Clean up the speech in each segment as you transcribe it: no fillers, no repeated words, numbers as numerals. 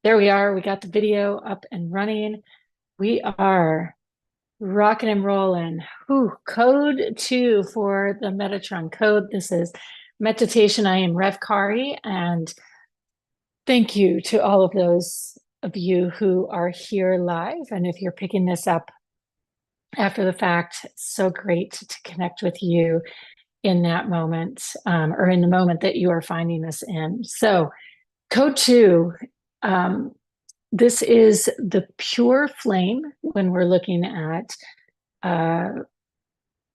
There we are. We got the video up and running. We are rocking and rolling. Code 2 for the Metatron Code. This is Meditation. I am Rev Kari, and thank you to all of those of you who are here live. And if you're picking this up after the fact, so great to connect with you in that moment, or in the moment that you are finding this in. So, Code 2. This is the pure flame when we're looking at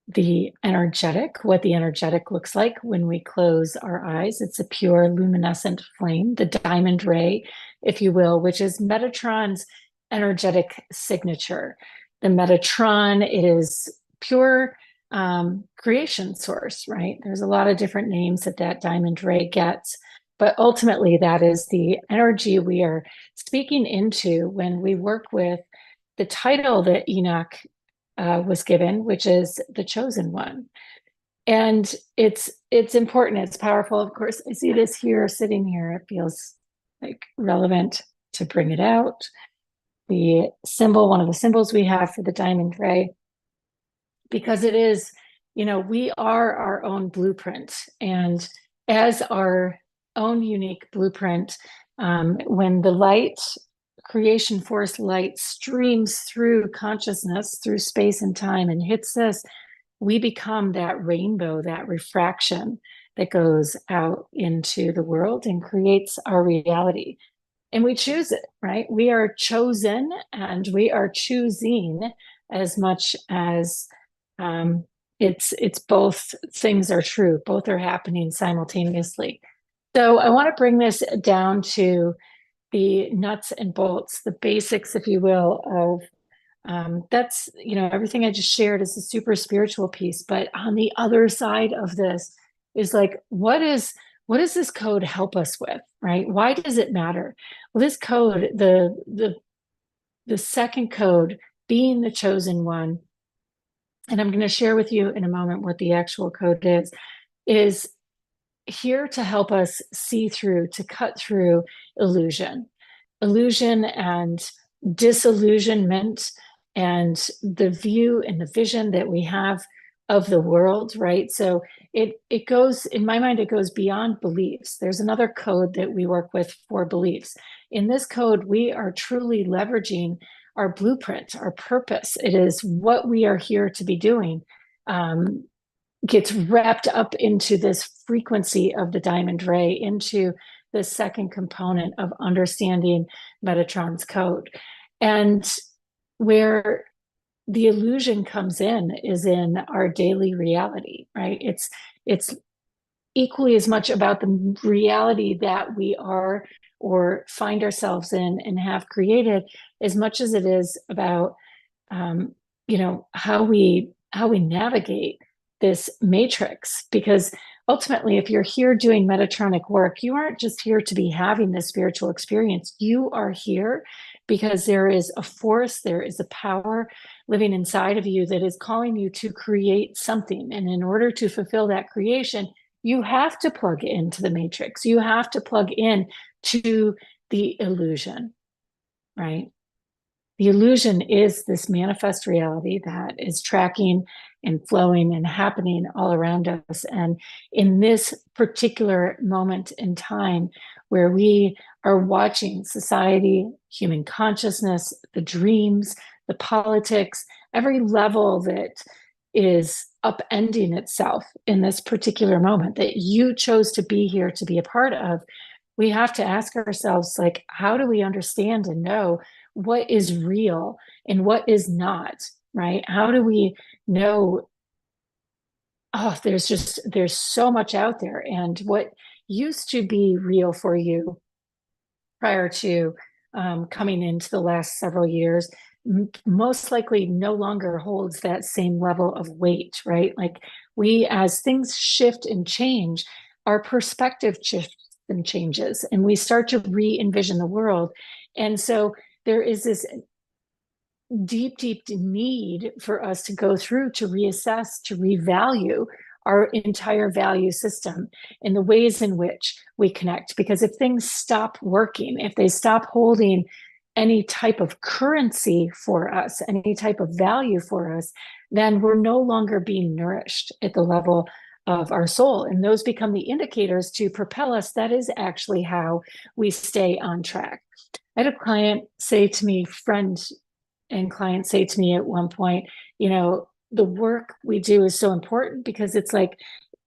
the energetic, what the energetic looks like when we close our eyes. It's a pure luminescent flame, the diamond ray, if you will, which is Metatron's energetic signature. The Metatron, it is pure creation source, right? There's a lot of different names that diamond ray gets. But ultimately, that is the energy we are speaking into when we work with the title that Enoch was given, which is the chosen one. And it's important. It's powerful. Of course, I see this here, sitting here. It feels like relevant to bring it out. The symbol, one of the symbols we have for the diamond ray, because it is, we are our own blueprint. And as our own unique blueprint, when the light, creation force light, streams through consciousness, through space and time, and hits this, we become that rainbow, that refraction that goes out into the world and creates our reality. And we choose it, right? We are chosen, and we are choosing, as much as it's both things are true. Both are happening simultaneously. So I want to bring this down to the nuts and bolts, the basics, if you will, of that's, everything I just shared is a super spiritual piece. But on the other side of this is like, what does this code help us with, right? Why does it matter? Well, this code, the second code, being the chosen one, and I'm going to share with you in a moment what the actual code is here to help us see through, to cut through illusion and disillusionment, and the view and the vision that we have of the world, right? So it goes, in my mind, it goes beyond beliefs. There's another code that we work with for beliefs. In this code, we are truly leveraging our blueprint, our purpose. It is what we are here to be doing. Gets wrapped up into this frequency of the diamond ray, into the second component of understanding Metatron's code. And where the illusion comes in is in our daily reality, right? It's equally as much about the reality that we are or find ourselves in and have created, as much as it is about how we navigate this matrix. Because ultimately, if you're here doing Metatronic work, you aren't just here to be having this spiritual experience. You are here because there is a force, there is a power living inside of you that is calling you to create something. And in order to fulfill that creation, you have to plug into the matrix. You have to plug in to the illusion, right? The illusion is this manifest reality that is tracking and flowing and happening all around us. And in this particular moment in time where we are watching society, human consciousness, the dreams, the politics, every level that is upending itself in this particular moment that you chose to be here to be a part of, we have to ask ourselves, like, how do we understand and know what is real and what is not, right? How do we know? Oh, there's so much out there. And what used to be real for you prior to coming into the last several years most likely no longer holds that same level of weight, right? Like, we, as things shift and change, our perspective shifts and changes, and we start to re-envision the world. And so there is this deep need for us to go through, to reassess, to revalue our entire value system and the ways in which we connect. Because if things stop working, if they stop holding any type of currency for us, any type of value for us, then we're no longer being nourished at the level of our soul. And those become the indicators to propel us. That is actually how we stay on track. I had a client say to me, friend and client say to me at one point, the work we do is so important because it's like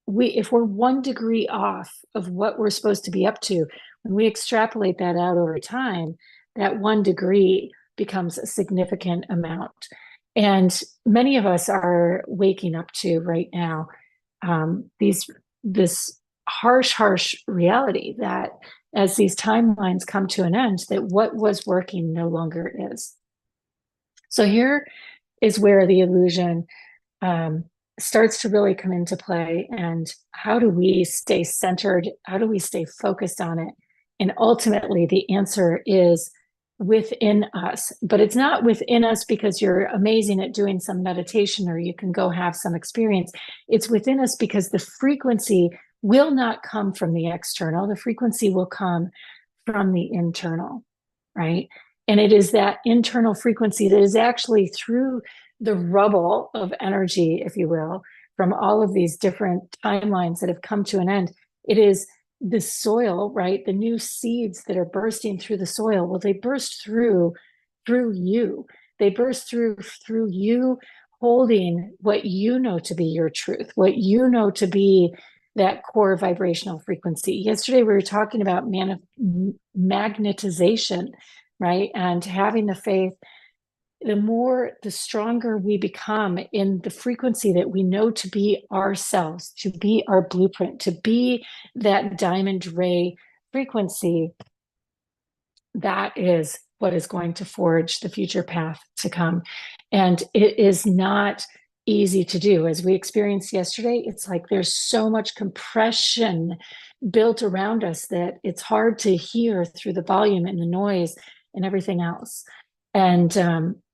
if we're 1 degree off of what we're supposed to be up to, when we extrapolate that out over time, that 1 degree becomes a significant amount. And many of us are waking up to right now this harsh reality that as these timelines come to an end, that what was working no longer is. So here is where the illusion starts to really come into play. And how do we stay centered? How do we stay focused on it? And ultimately, the answer is within us. But it's not within us because you're amazing at doing some meditation or you can go have some experience. It's within us because the frequency will not come from the external. The frequency will come from the internal, right? And it is that internal frequency that is actually through the rubble of energy, if you will, from all of these different timelines that have come to an end. It is the soil, right? The new seeds that are bursting through the soil. Well, they burst through you. They burst through you holding what you know to be your truth, what you know to be that core vibrational frequency. Yesterday, we were talking about magnetization, right? And having the faith, the stronger we become in the frequency that we know to be ourselves, to be our blueprint, to be that diamond ray frequency, that is what is going to forge the future path to come. And it is not easy to do. As we experienced yesterday, it's like there's so much compression built around us that it's hard to hear through the volume and the noise and everything else. And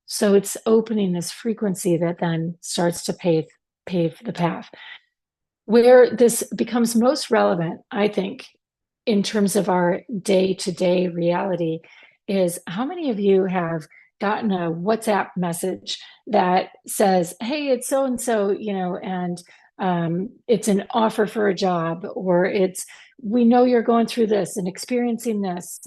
so it's opening this frequency that then starts to pave the path. Where this becomes most relevant, I think, in terms of our day-to-day reality is how many of you have gotten a WhatsApp message that says, hey, it's so-and-so, and it's an offer for a job, or we know you're going through this and experiencing this,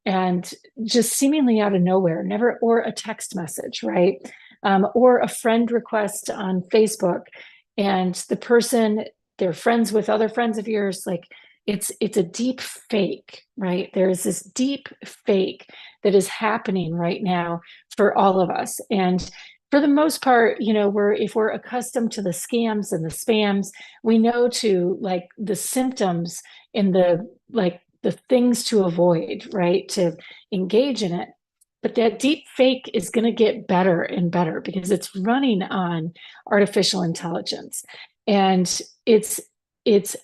and just seemingly out of nowhere, never, or a text message, right? Or a friend request on Facebook, and the person, they're friends with other friends of yours, like it's a deep fake, right? There's this deep fake that is happening right now for all of us. And for the most part, if we're accustomed to the scams and the spams, we know to like the symptoms and the things to avoid, right? To engage in it. But that deep fake is going to get better and better because it's running on artificial intelligence. And it's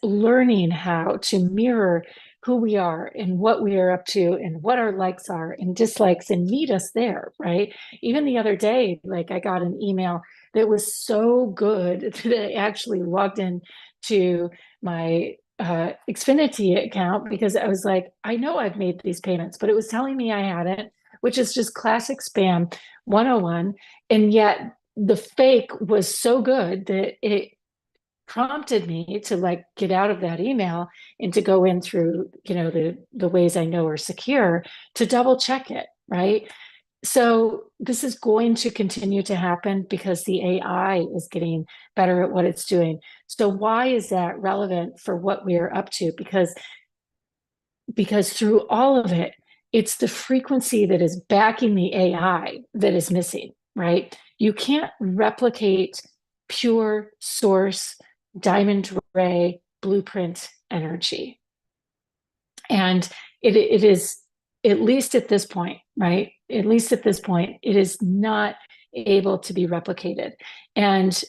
learning how to mirror who we are and what we are up to and what our likes are and dislikes and meet us there, right? Even the other day, like I got an email that was so good that I actually logged in to my Xfinity account because I was like, I know I've made these payments, but it was telling me I hadn't, which is just classic spam 101. And yet the fake was so good that it prompted me to like get out of that email and to go in through, the ways I know are secure to double check it, right? So this is going to continue to happen because the AI is getting better at what it's doing. So why is that relevant for what we are up to? Because through all of it, it's the frequency that is backing the AI that is missing, right? You can't replicate pure source, diamond ray, blueprint energy. And it is, at least at this point, right? At least at this point, it is not able to be replicated. And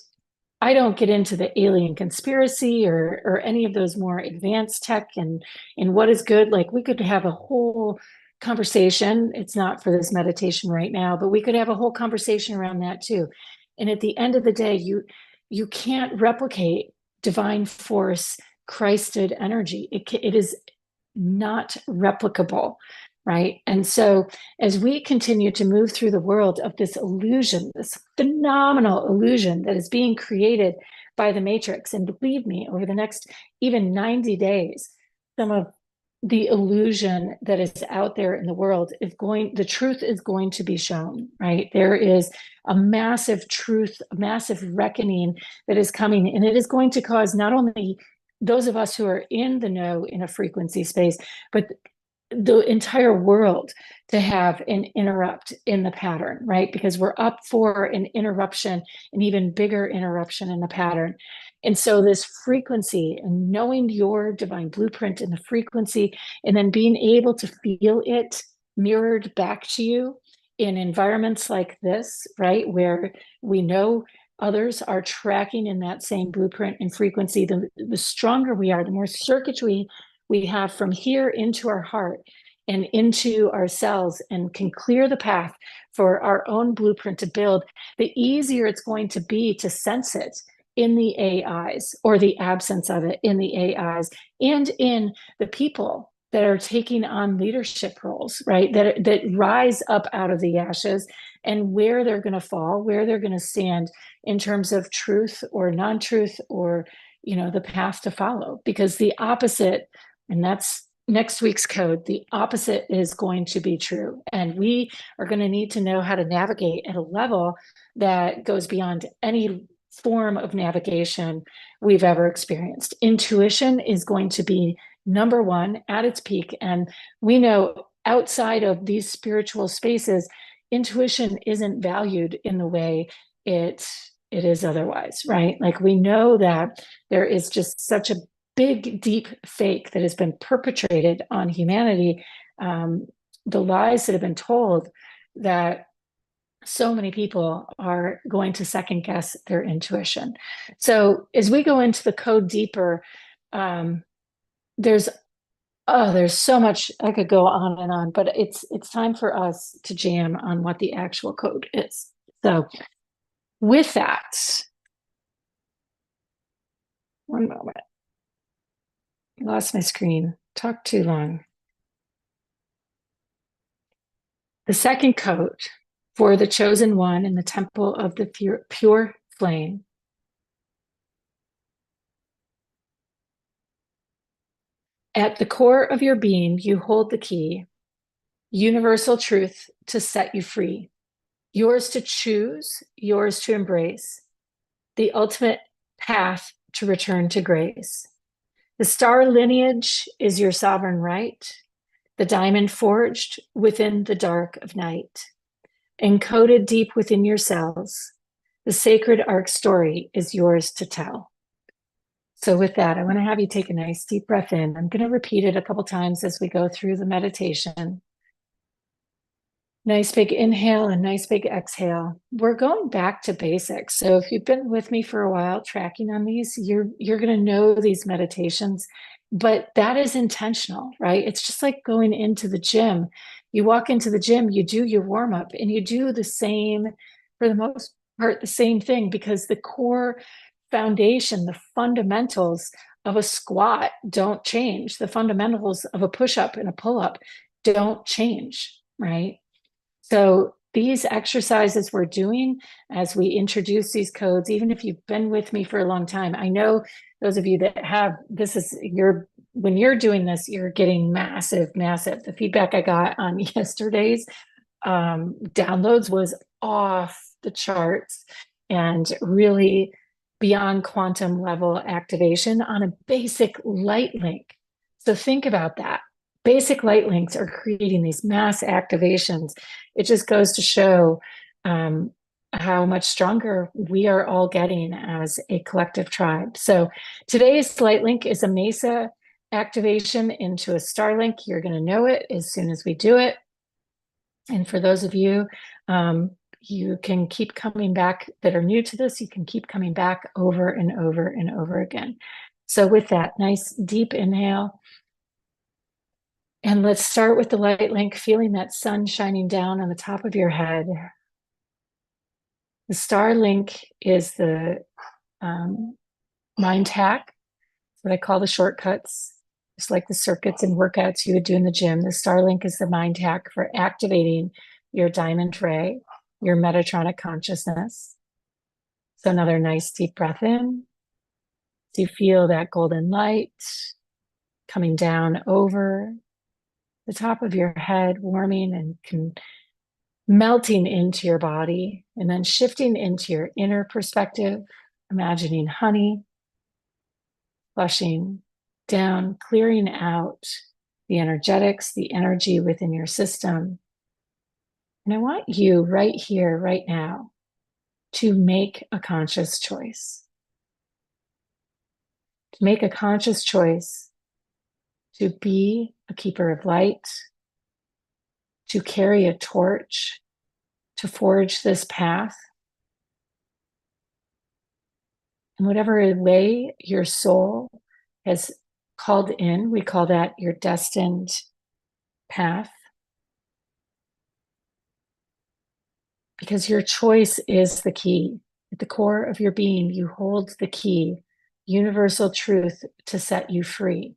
I don't get into the alien conspiracy or any of those more advanced tech and what is good. Like we could have a whole conversation. It's not for this meditation right now, but we could have a whole conversation around that too. And at the end of the day, you can't replicate divine force, Christed energy. It is not replicable, right? And so as we continue to move through the world of this illusion, this phenomenal illusion that is being created by the Matrix, and believe me, over the next even 90 days, some of the illusion that is out there in the world the truth is going to be shown, right? There is a massive truth, a massive reckoning that is coming, and it is going to cause not only those of us who are in the know in a frequency space, but the entire world to have an interrupt in the pattern, right? Because we're up for an interruption, an even bigger interruption in the pattern. And so this frequency and knowing your divine blueprint in the frequency, and then being able to feel it mirrored back to you in environments like this, right? Where we know others are tracking in that same blueprint and frequency, the stronger we are, the more circuitry we have from here into our heart and into our cells, and can clear the path for our own blueprint to build, the easier it's going to be to sense it in the AIs, or the absence of it in the AIs, and in the people that are taking on leadership roles, right? That rise up out of the ashes, and where they're going to fall, where they're going to stand in terms of truth or non-truth, or, the path to follow. Because the opposite, and that's next week's code, the opposite is going to be true. And we are going to need to know how to navigate at a level that goes beyond any form of navigation we've ever experienced. Intuition is going to be number one at its peak. And we know outside of these spiritual spaces, intuition isn't valued in the way it is otherwise, right? Like, we know that there is just such a big, deep fake that has been perpetrated on humanity, the lies that have been told, that so many people are going to second guess their intuition. So as we go into the code deeper, there's so much. I could go on and on, but it's time for us to jam on what the actual code is. So with that, one moment. Lost my screen. Talked too long. The second code for the chosen one in the temple of the pure flame. At the core of your being, you hold the key, universal truth to set you free. Yours to choose, yours to embrace, the ultimate path to return to grace. The star lineage is your sovereign right, the diamond forged within the dark of night. Encoded deep within your cells, the sacred arc story is yours to tell. So with that, I want to have you take a nice deep breath in. I'm going to repeat it a couple times as we go through the meditation. Nice big inhale and nice big exhale. We're going back to basics. So if you've been with me for a while tracking on these, you're going to know these meditations, but that is intentional, right? It's just like going into the gym. You walk into the gym, you do your warm up, and you do the same, for the most part, the same thing, because the core foundation, the fundamentals of a squat don't change. The fundamentals of a push up and a pull up don't change, right? So these exercises we're doing as we introduce these codes, even if you've been with me for a long time, I know those of you that have, when you're doing this, you're getting massive. The feedback I got on yesterday's downloads was off the charts, and really beyond quantum level activation on a basic light link. So think about that. Basic light links are creating these mass activations. It just goes to show how much stronger we are all getting as a collective tribe. So today's light link is a Mesa activation into a star link. You're going to know it as soon as we do it. And for those of you, you can keep coming back that are new to this. You can keep coming back over and over and over again. So with that, nice deep inhale. And let's start with the light link, feeling that sun shining down on the top of your head. The star link is the mind hack, what I call the shortcuts, just like the circuits and workouts you would do in the gym. The Starlink is the mind hack for activating your diamond ray, your Metatronic consciousness. So another nice deep breath in. So you feel that golden light coming down over the top of your head, warming and melting into your body, and then shifting into your inner perspective, imagining honey flushing down, clearing out the energetics, the energy within your system. And I want you right here, right now, to make a conscious choice. To make a conscious choice to be a keeper of light, to carry a torch, to forge this path. In whatever way your soul has called in, we call that your destined path. Because your choice is the key. At the core of your being, you hold the key, universal truth to set you free.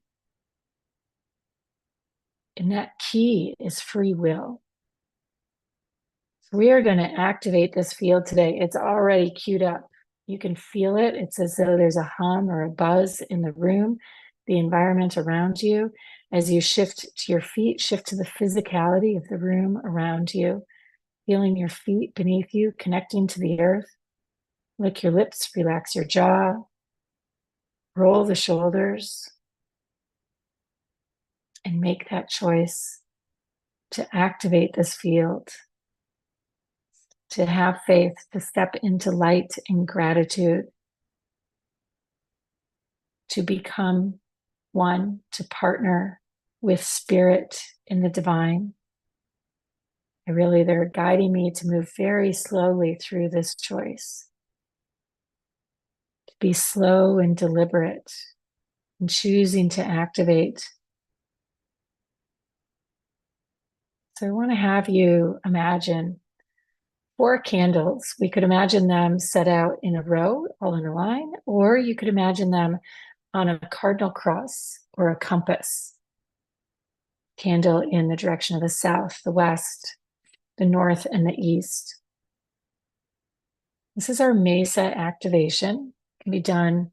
And that key is free will. So we are going to activate this field today. It's already queued up. You can feel it. It's as though there's a hum or a buzz in the room, the environment around you. As you shift to your feet, shift to the physicality of the room around you, feeling your feet beneath you, connecting to the earth. Lick your lips, relax your jaw, roll the shoulders, and make that choice to activate this field, to have faith, to step into light and gratitude, to become one, to partner with spirit in the divine. They're guiding me to move very slowly through this choice, to be slow and deliberate in choosing to activate. So I want to have you imagine 4 candles. We could imagine them set out in a row, all in a line, or you could imagine them on a cardinal cross or a compass. Candle in the direction of the south, the west, the north, and the east. This is our mesa activation. It can be done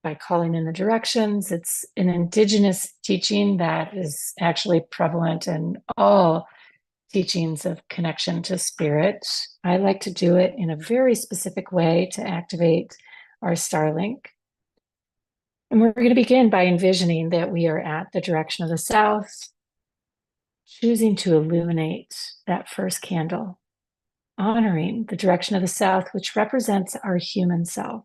by calling in the directions. It's an indigenous teaching that is actually prevalent in all teachings of connection to spirit. I like to do it in a very specific way to activate our Starlink. And we're going to begin by envisioning that we are at the direction of the south, choosing to illuminate that first candle, honoring the direction of the south, which represents our human self.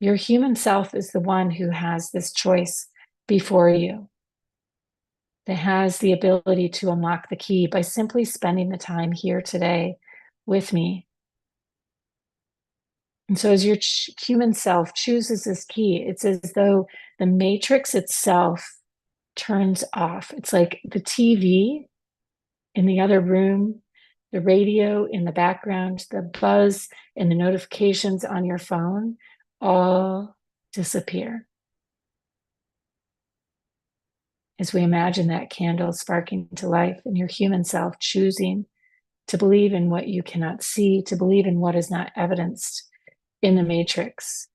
Your human self is the one who has this choice before you, that has the ability to unlock the key by simply spending the time here today with me. And so as your human self chooses this key, it's as though the matrix itself turns off. It's like the TV in the other room, the radio in the background, the buzz and the notifications on your phone all disappear. As we imagine that candle sparking to life and your human self choosing to believe in what you cannot see, to believe in what is not evidenced in the matrix.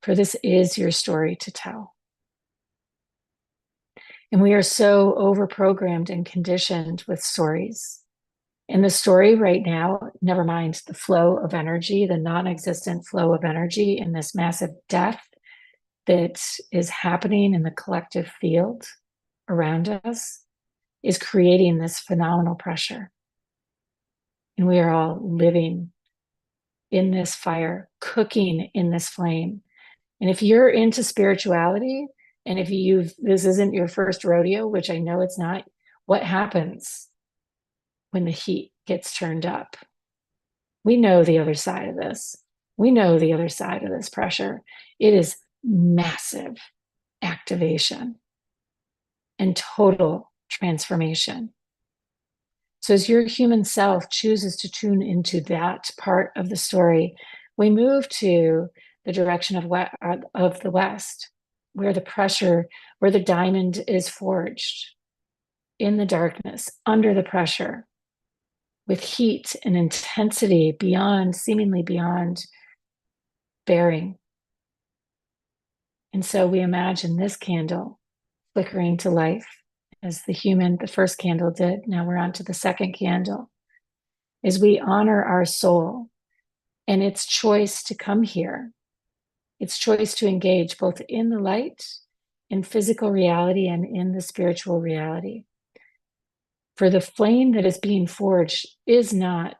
For this is your story to tell. And we are so overprogrammed and conditioned with stories. And the story right now, never mind the flow of energy, the non-existent flow of energy in this massive death that is happening in the collective field around us, is creating this phenomenal pressure. And we are all living in this fire, cooking in this flame. And if you're into spirituality, and if this isn't your first rodeo, which I know it's not, what happens when the heat gets turned up? We know the other side of this. We know the other side of this pressure. It is massive activation and total transformation. So as your human self chooses to tune into that part of the story, we move to the direction of the west, where the pressure, where the diamond is forged in the darkness, under the pressure, with heat and intensity beyond, seemingly beyond bearing. And so we imagine this candle flickering to life as the first candle did. Now we're on to the second candle, as we honor our soul and its choice to come here, its choice to engage both in the light, in physical reality, and in the spiritual reality. For the flame that is being forged is not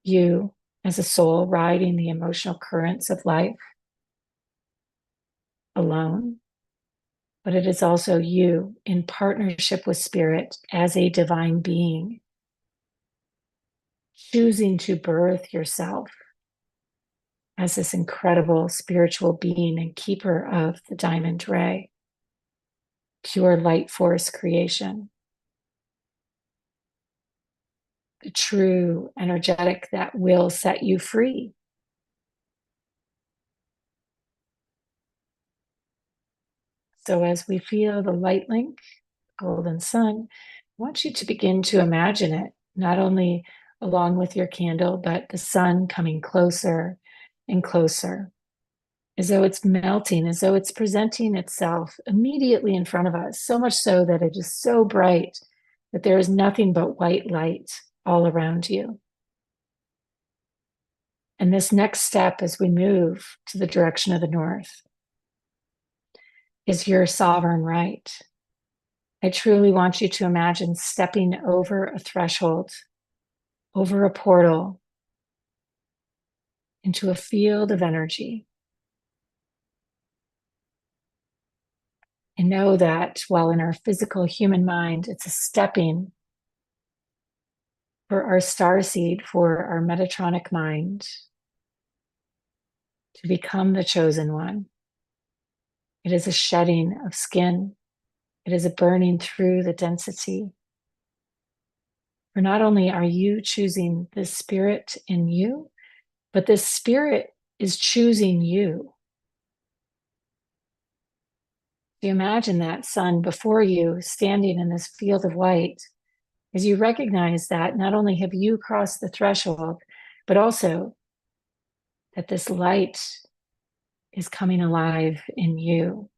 you as a soul riding the emotional currents of life alone, but it is also you in partnership with spirit as a divine being, choosing to birth yourself as this incredible spiritual being and keeper of the diamond ray, pure light force creation, the true energetic that will set you free. So as we feel the light link, golden sun, I want you to begin to imagine it, not only along with your candle, but the sun coming closer and closer, as though it's melting, as though it's presenting itself immediately in front of us, so much so that it is so bright that there is nothing but white light all around you. And this next step, as we move to the direction of the north, is your sovereign right. I truly want you to imagine stepping over a threshold, over a portal, into a field of energy. And know that while in our physical human mind, it's a stepping for our starseed, for our Metatronic mind to become the chosen one. It is a shedding of skin. It is a burning through the density. For not only are you choosing the spirit in you, but this spirit is choosing you. You imagine that sun before you standing in this field of white, as you recognize that not only have you crossed the threshold, but also that this light is coming alive in you.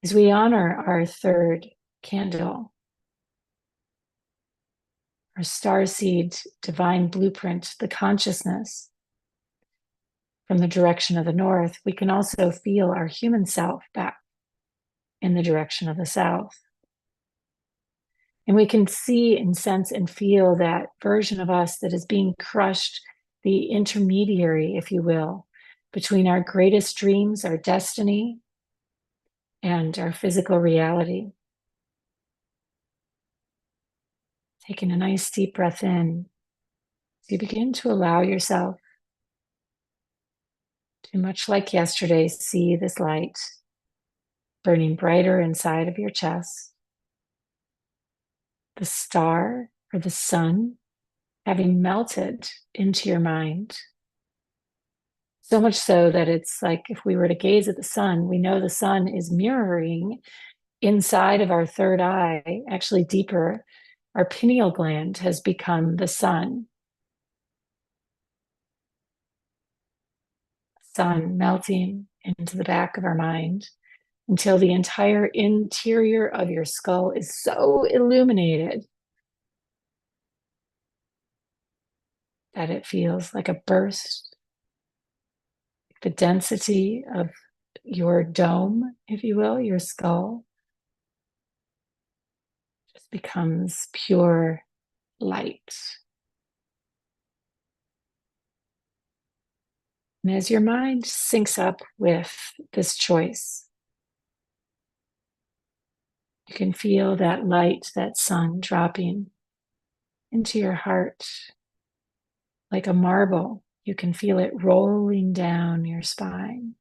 As we honor our third candle, our starseed divine blueprint, the consciousness from the direction of the north, we can also feel our human self back in the direction of the south. And we can see and sense and feel that version of us that is being crushed, the intermediary, if you will, between our greatest dreams, our destiny, and our physical reality. Taking a nice deep breath in, so you begin to allow yourself to, much like yesterday, see this light burning brighter inside of your chest. The star or the sun having melted into your mind. So much so that it's like if we were to gaze at the sun, we know the sun is mirroring inside of our third eye, actually deeper. Our pineal gland has become the sun. Sun melting into the back of our mind until the entire interior of your skull is so illuminated that it feels like a burst. The density of your dome, if you will, your skull, just becomes pure light. And as your mind syncs up with this choice, you can feel that light, that sun dropping into your heart like a marble. You can feel it rolling down your spine.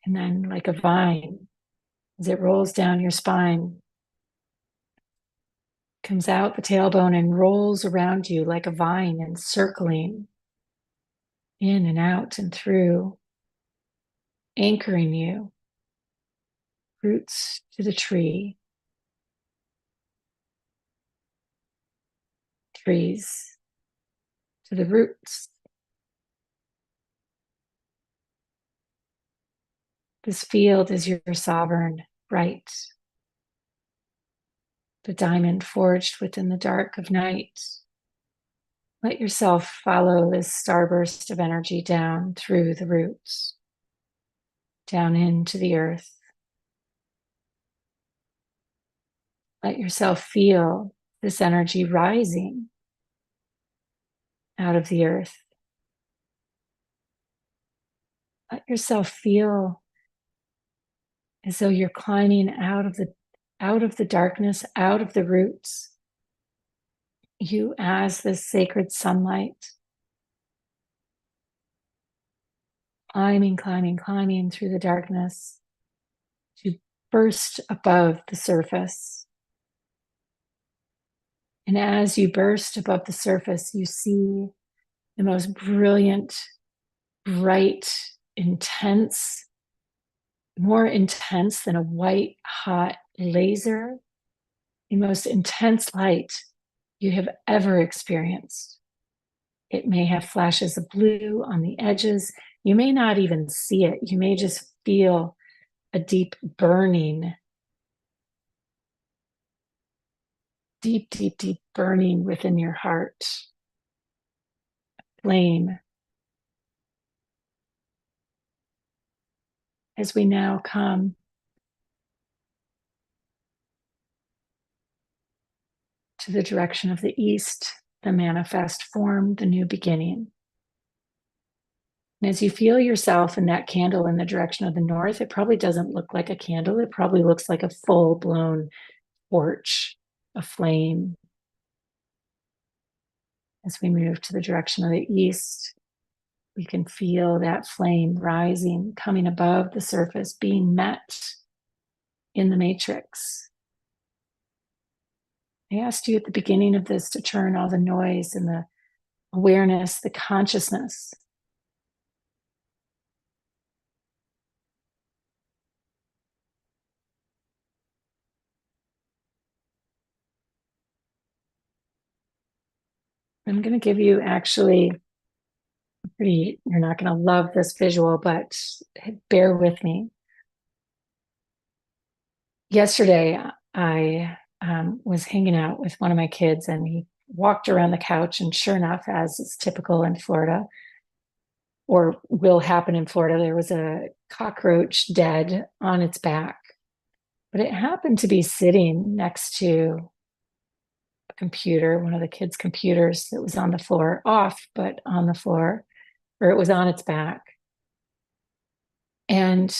And then, like a vine, as it rolls down your spine, Comes out the tailbone and rolls around you like a vine, encircling in and out and through, anchoring you, roots to the tree, trees to the roots. This field is your sovereign right, the diamond forged within the dark of night. Let yourself follow this starburst of energy down through the roots, down into the earth. Let yourself feel this energy rising out of the earth. Let yourself feel as though you're climbing out of the darkness, out of the roots. You as this sacred sunlight, climbing, climbing, climbing through the darkness to burst above the surface. And as you burst above the surface, you see the most brilliant, bright, intense, more intense than a white hot laser, the most intense light you have ever experienced. It may have flashes of blue on the edges. You may not even see it. You may just feel a deep burning, deep, deep, deep burning within your heart. Flame. As we now come to the direction of the east, the manifest form, the new beginning. And as you feel yourself in that candle in the direction of the north, it probably doesn't look like a candle. It probably looks like a full-blown torch, a flame. As we move to the direction of the east, we can feel that flame rising, coming above the surface, being met in the matrix. I asked you at the beginning of this to turn all the noise and the awareness, the consciousness. I'm going to give you actually you're not going to love this visual, but bear with me. Yesterday, I was hanging out with one of my kids and he walked around the couch, and sure enough, as is typical in Florida, or will happen in Florida, there was a cockroach dead on its back. But it happened to be sitting next to a computer, one of the kids' computers that was on the floor, off, but on the floor, or it was on its back. And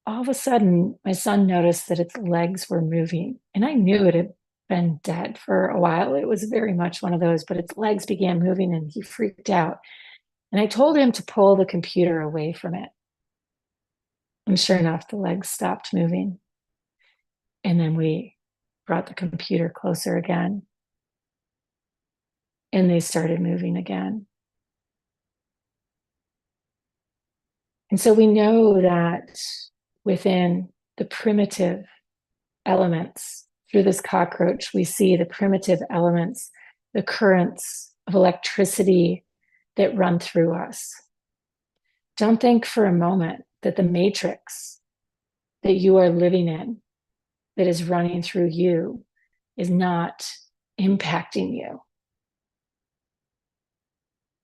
all of a sudden, my son noticed that its legs were moving. And I knew it had been dead for a while. It was very much one of those, but its legs began moving and he freaked out. And I told him to pull the computer away from it. And sure enough, the legs stopped moving. And then we brought the computer closer again. And they started moving again. And so we know that within the primitive elements, through this cockroach, we see the primitive elements, the currents of electricity that run through us. Don't think for a moment that the matrix that you are living in, that is running through you, is not impacting you.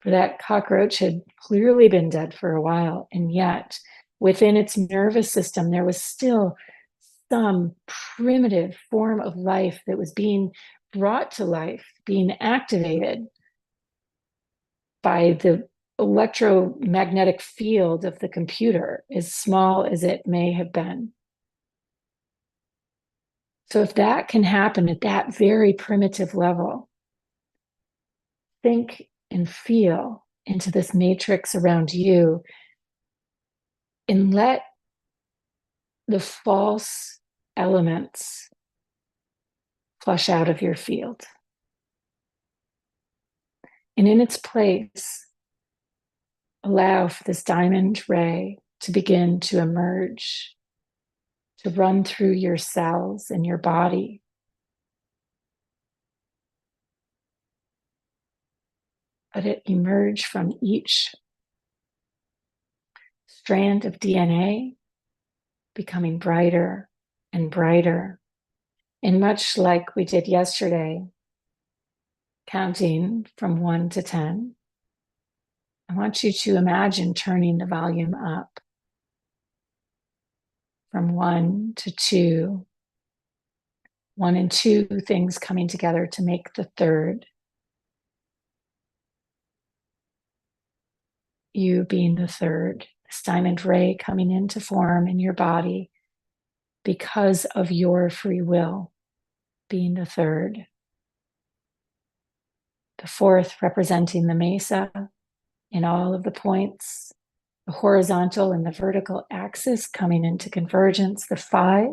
For that cockroach had clearly been dead for a while, and yet within its nervous system, there was still some primitive form of life that was being brought to life, being activated by the electromagnetic field of the computer, as small as it may have been. So if that can happen at that very primitive level, think and feel into this matrix around you and let the false elements flush out of your field. And in its place, allow for this diamond ray to begin to emerge, to run through your cells and your body. Let it emerge from each strand of DNA, becoming brighter and brighter. And much like we did yesterday, counting from 1 to 10, I want you to imagine turning the volume up from 1 to 2, 1 and 2 things coming together to make the third. You being the third, this diamond ray coming into form in your body because of your free will, being the third. The fourth representing the mesa in all of the points, the horizontal and the vertical axis coming into convergence. The 5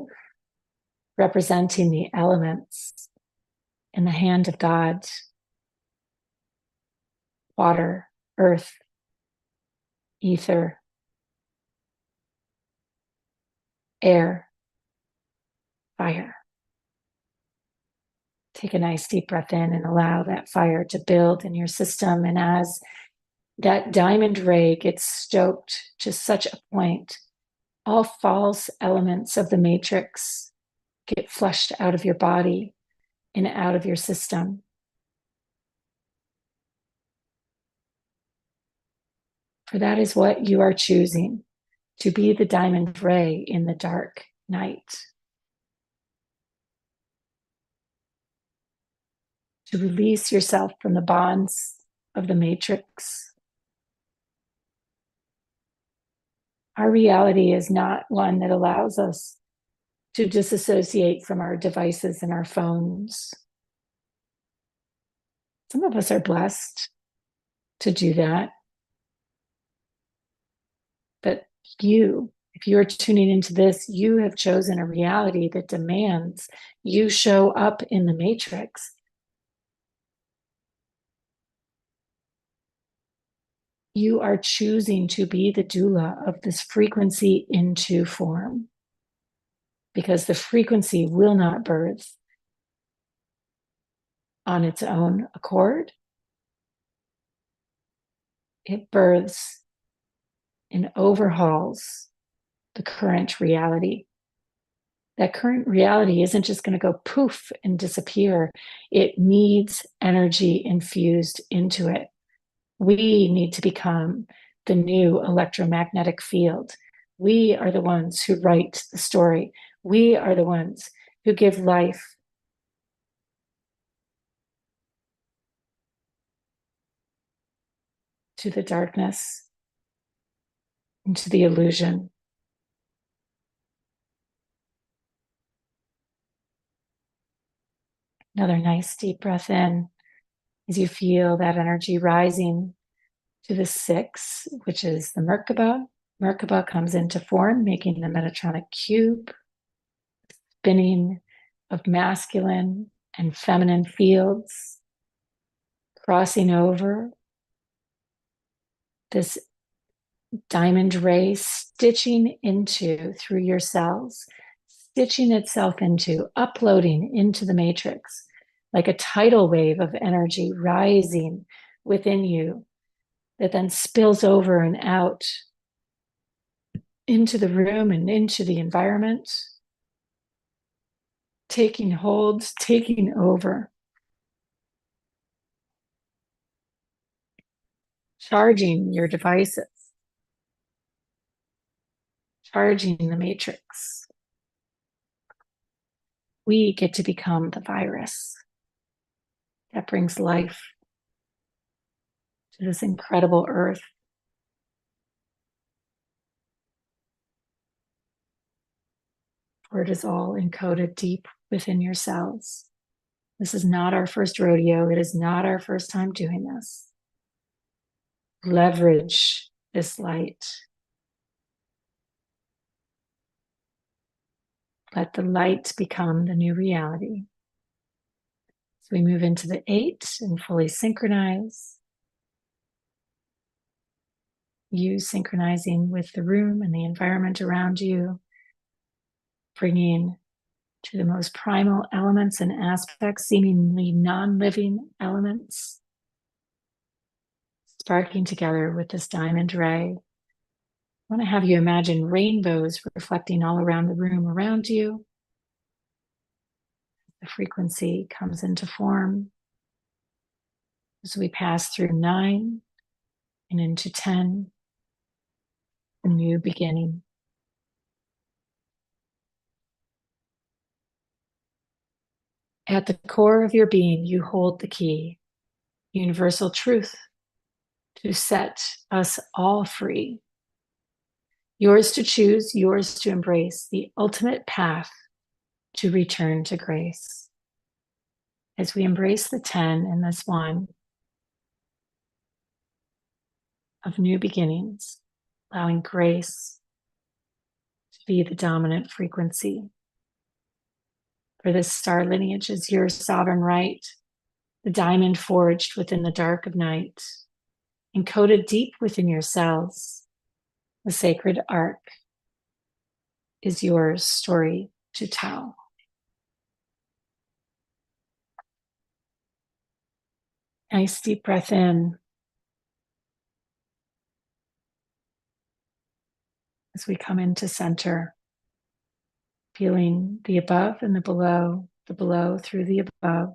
representing the elements in the hand of God, water, earth, ether, air, fire. Take a nice deep breath in and allow that fire to build in your system. And as that diamond ray gets stoked to such a point, all false elements of the matrix get flushed out of your body and out of your system. For that is what you are choosing, to be the diamond ray in the dark night. To release yourself from the bonds of the matrix. Our reality is not one that allows us to disassociate from our devices and our phones. Some of us are blessed to do that. But you, if you are tuning into this, you have chosen a reality that demands you show up in the matrix. You are choosing to be the doula of this frequency into form, because the frequency will not birth on its own accord. It births and overhauls the current reality. That current reality isn't just going to go poof and disappear. It needs energy infused into it. We need to become the new electromagnetic field. We are the ones who write the story. We are the ones who give life to the darkness, into the illusion. Another nice deep breath in as you feel that energy rising to the 6, which is the Merkaba. Merkaba comes into form, making the Metatronic cube, spinning of masculine and feminine fields, crossing over this diamond ray, stitching into through your cells, stitching itself into, uploading into the matrix, like a tidal wave of energy rising within you that then spills over and out into the room and into the environment, taking hold, taking over, charging your devices, charging the matrix. We get to become the virus that brings life to this incredible earth. For it is all encoded deep within your cells. This is not our first rodeo. It is not our first time doing this. Leverage this light. Let the light become the new reality. So we move into the 8 and fully synchronize. You synchronizing with the room and the environment around you, bringing to the most primal elements and aspects, seemingly non-living elements, sparking together with this diamond ray. I want to have you imagine rainbows reflecting all around the room around you. The frequency comes into form as we pass through 9 and into 10, a new beginning. At the core of your being, you hold the key, universal truth, to set us all free. Yours to choose, yours to embrace, the ultimate path to return to grace. As we embrace the 10 in this one of new beginnings, allowing grace to be the dominant frequency. For this star lineage is your sovereign right, the diamond forged within the dark of night, encoded deep within your cells. The sacred arc is your story to tell. Nice deep breath in as we come into center, feeling the above and the below through the above,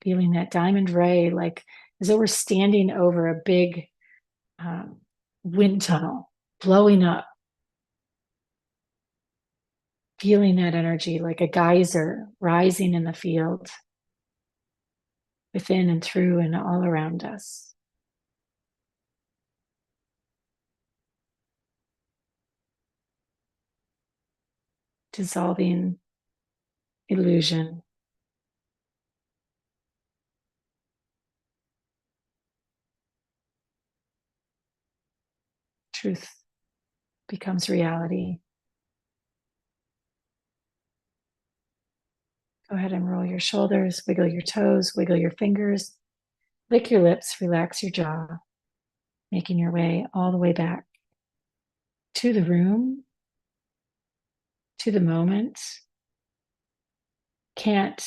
feeling that diamond ray like as though we're standing over a big wind tunnel blowing up, feeling that energy like a geyser rising in the field within and through and all around us. Dissolving illusion. Truth becomes reality. Go ahead and roll your shoulders, wiggle your toes, wiggle your fingers, lick your lips, relax your jaw, making your way all the way back to the room, to the moment. Can't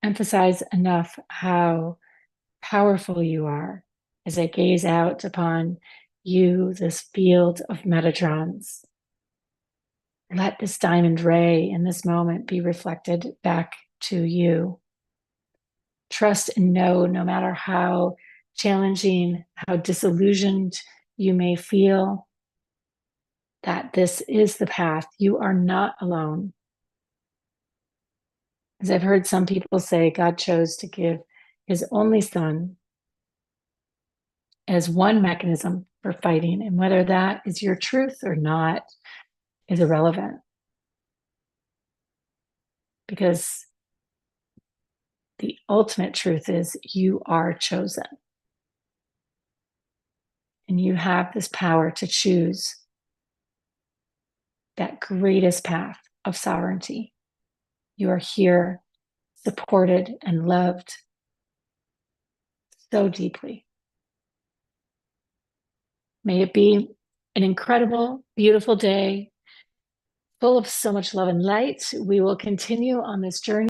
emphasize enough how powerful you are as I gaze out upon you, this field of Metatrons. Let this diamond ray in this moment be reflected back to you. Trust and know, no matter how challenging, how disillusioned you may feel, that this is the path. You are not alone. As I've heard some people say, God chose to give his only son as one mechanism for fighting. And whether that is your truth or not is irrelevant. Because the ultimate truth is you are chosen. And you have this power to choose that greatest path of sovereignty. You are here, supported and loved so deeply. May it be an incredible, beautiful day, full of so much love and light. We will continue on this journey.